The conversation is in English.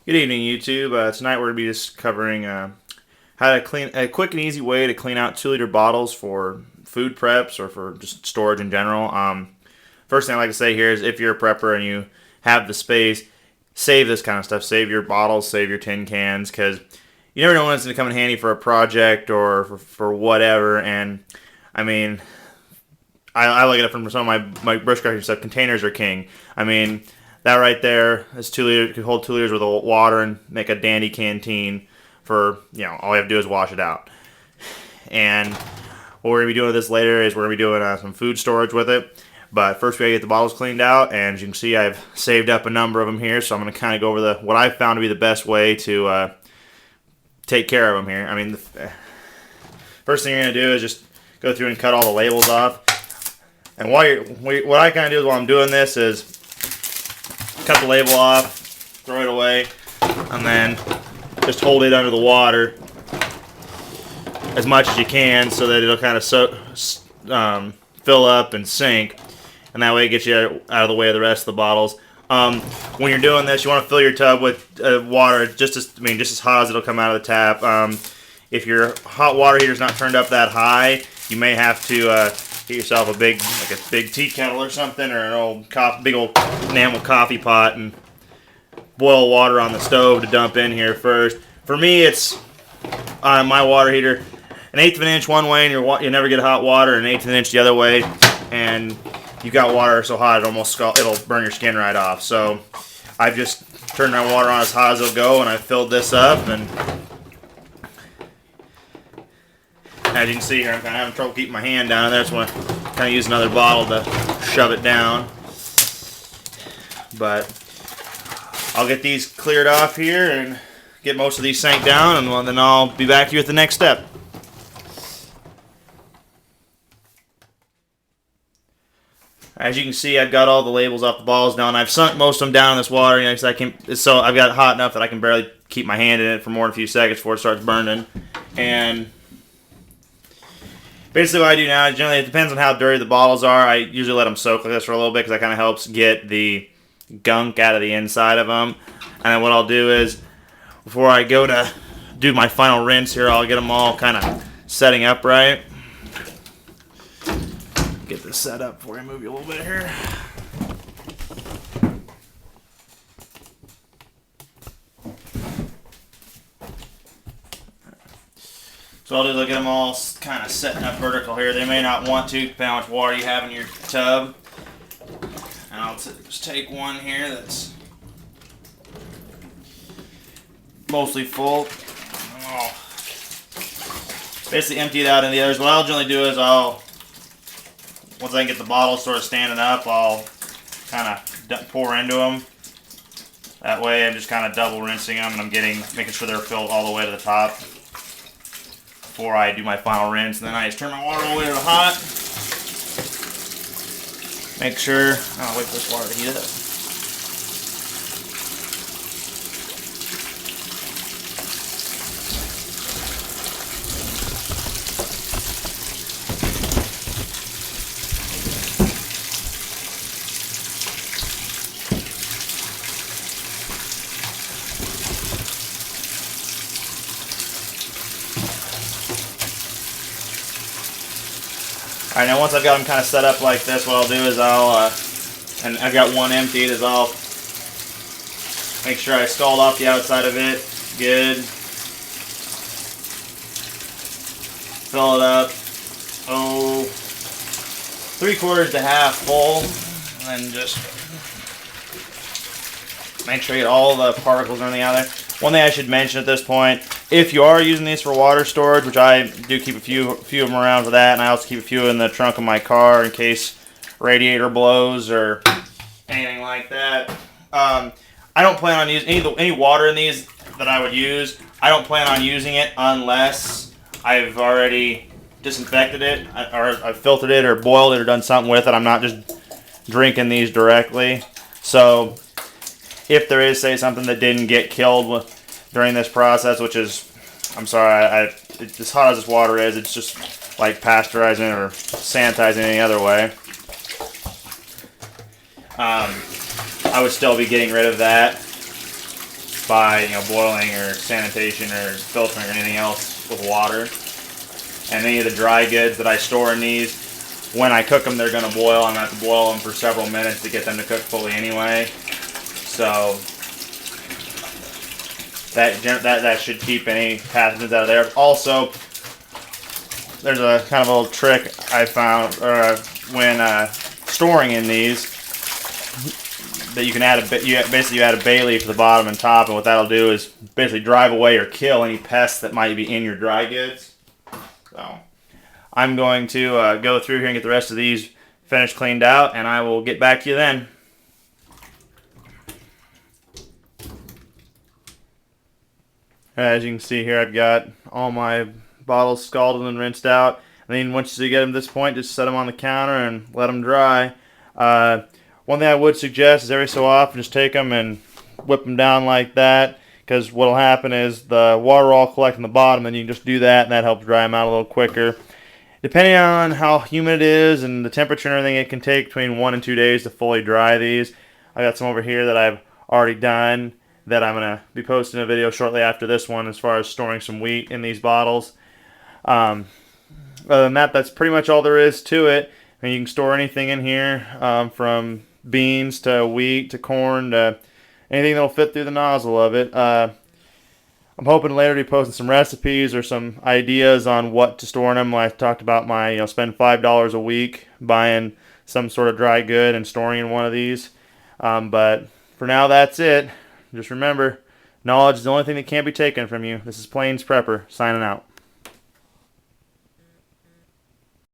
Good evening, YouTube. Tonight we're going to be just covering how to clean a quick and easy way to clean out 2-liter bottles for food preps or for just storage in general. First thing I like to say here is if you're a prepper and you have the space, save this kind of stuff. Save your bottles, save your tin cans, because you never know when it's going to come in handy for a project or for whatever. And I mean, I look at it from some of my brush crushing stuff. Containers are king. I mean, that right there is 2 liters. Could hold 2 liters worth of water and make a dandy canteen for, all you have to do is wash it out. And what we're gonna be doing with this later is we're gonna be doing some food storage with it. But first we gotta get the bottles cleaned out, and as you can see, I've saved up a number of them here. So I'm gonna kind of go over what I found to be the best way to take care of them here. I mean, the first thing you're gonna do is just go through and cut all the labels off. And what I kind of do is while I'm doing this is cut the label off, throw it away, and then just hold it under the water as much as you can so that it'll kind of fill up and sink, and that way it gets you out of the way of the rest of the bottles. When you're doing this, you want to fill your tub with water just as hot as it'll come out of the tap. If your hot water heater's not turned up that high, you may have to get yourself a big tea kettle or something, or an big old enamel coffee pot, and boil water on the stove to dump in here first. For me, it's on my water heater, 1/8 of an inch one way, and you never get hot water, and 1/8 of an inch the other way, and you've got water so hot it'll burn your skin right off. So I've just turned my water on as hot as it'll go, and I filled this up, and as you can see here, I'm kind of having trouble keeping my hand down in there, so I'm going to kind of use another bottle to shove it down. But I'll get these cleared off here and get most of these sank down, and then I'll be back to you at the next step. As you can see, I've got all the labels off the bottles now, and I've sunk most of them down in this water. So I've got it hot enough that I can barely keep my hand in it for more than a few seconds before it starts burning. And basically what I do now is generally, it depends on how dirty the bottles are. I usually let them soak like this for a little bit because that kind of helps get the gunk out of the inside of them. And then what I'll do is, before I go to do my final rinse here, I'll get them all kind of setting up right. Get this set up before I move you a little bit here. So I'll do is I'll get them all kind of setting up vertical here. They may not want to, depending on how much water you have in your tub. And I'll just take one here that's mostly full. I'll basically empty it out in the others. What I'll generally do is once I can get the bottle sort of standing up, I'll kind of pour into them. That way I'm just kind of double rinsing them, and I'm making sure they're filled all the way to the top before I do my final rinse. And then I just turn my water all the way to the hot. Make sure, I'll wait for this water to heat up. Alright, now once I've got them kind of set up like this, what I'll do is and I've got one emptied, is I'll make sure I scald off the outside of it good. Fill it up, 3/4 to half full, and then just make sure you get all the particles and everything out of there. One thing I should mention at this point, if you are using these for water storage, which I do keep a few of them around for that, and I also keep a few in the trunk of my car in case radiator blows or anything like that. I don't plan on using any water in these that I would use. I don't plan on using it unless I've already disinfected it, or I've filtered it, or boiled it, or done something with it. I'm not just drinking these directly. So if there is, say, something that didn't get killed during this process, which is, I'm sorry, as hot as this water is, it's just like pasteurizing or sanitizing any other way. I would still be getting rid of that. by boiling or sanitation or filtering or anything else with water. And any of the dry goods that I store in these, when I cook them, they're going to boil. I'm going to have to boil them for several minutes to get them to cook fully anyway. So that should keep any pathogens out of there. Also, there's a kind of a little trick I found when storing in these, that you can add basically you add a bay leaf to the bottom and top, and what that'll do is basically drive away or kill any pests that might be in your dry goods. So I'm going to go through here and get the rest of these finished, cleaned out, and I will get back to you then. As you can see here, I've got all my bottles scalded and rinsed out. And then once you get them to this point, just set them on the counter and let them dry. One thing I would suggest is every so often just take them and whip them down like that, because what will happen is the water will all collect in the bottom, and you can just do that, and that helps dry them out a little quicker. Depending on how humid it is and the temperature and everything, it can take between 1 and 2 days to fully dry these. I got some over here that I've already done that I'm going to be posting a video shortly after this one as far as storing some wheat in these bottles. Other than that, that's pretty much all there is to it. I mean, you can store anything in here, from beans to wheat to corn to anything that'll fit through the nozzle of it. I'm hoping later to be posting some recipes or some ideas on what to store in them. I talked about my, spend $5 a week buying some sort of dry good and storing in one of these. But for now, that's it. Just remember, knowledge is the only thing that can't be taken from you. This is Plains Prepper, signing out.